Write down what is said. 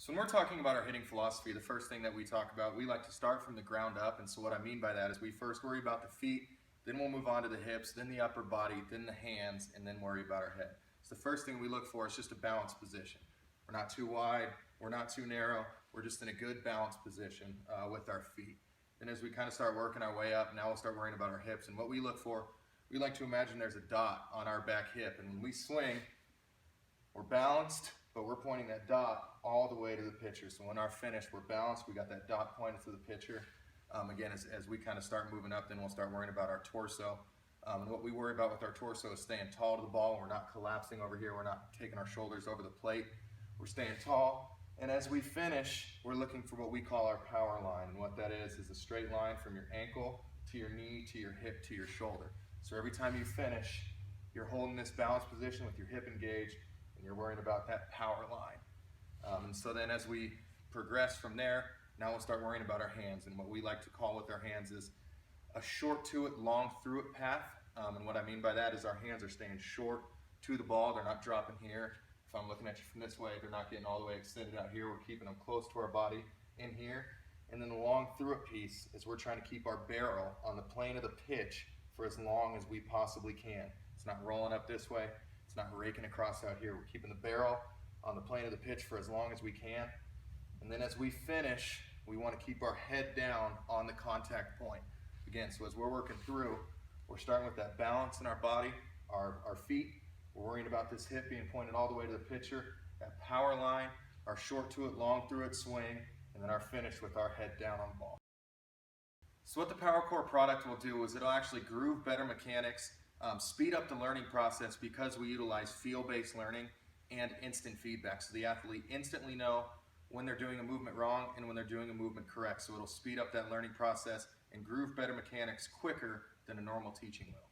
So when we're talking about our hitting philosophy, the first thing that we talk about, we like to start from the ground up. And so what I mean by that is we first worry about the feet, then we'll move on to the hips, then the upper body, then the hands, and then worry about our head. So the first thing we look for is just a balanced position. We're not too wide, we're not too narrow, we're just in a good balanced position with our feet. Then as we kind of start working our way up, now we'll start worrying about our hips. And what we look for, we like to imagine there's a dot on our back hip. And when we swing, we're balanced, but we're pointing that dot all the way to the pitcher. So when our finish, we're balanced, we got that dot pointed to the pitcher. Again, as we kind of start moving up, then we'll start worrying about our torso. And what we worry about with our torso is staying tall to the ball. We're not collapsing over here. We're not taking our shoulders over the plate. We're staying tall. And as we finish, we're looking for what we call our power line. And what that is a straight line from your ankle to your knee to your hip to your shoulder. So every time you finish, you're holding this balanced position with your hip engaged, and you're worrying about that power line. And so then as we progress from there, now we'll start worrying about our hands. And what we like to call with our hands is a short to it, long through it path. And what I mean by that is our hands are staying short to the ball. They're not dropping here. If I'm looking at you from this way, they're not getting all the way extended out here. We're keeping them close to our body in here. And then the long through it piece is we're trying to keep our barrel on the plane of the pitch for as long as we possibly can. It's not rolling up this way. It's not raking across out here. We're keeping the barrel on the plane of the pitch for as long as we can. And then as we finish, we want to keep our head down on the contact point. Again, so as we're working through, we're starting with that balance in our body, our feet. We're worrying about this hip being pointed all the way to the pitcher, that power line, our short to it, long through it swing, and then our finish with our head down on the ball. So what the Powercore product will do is it'll actually groove better mechanics, speed up the learning process because we utilize feel-based learning and instant feedback. So the athlete instantly know when they're doing a movement wrong and when they're doing a movement correct. So it'll speed up that learning process and groove better mechanics quicker than a normal teaching will.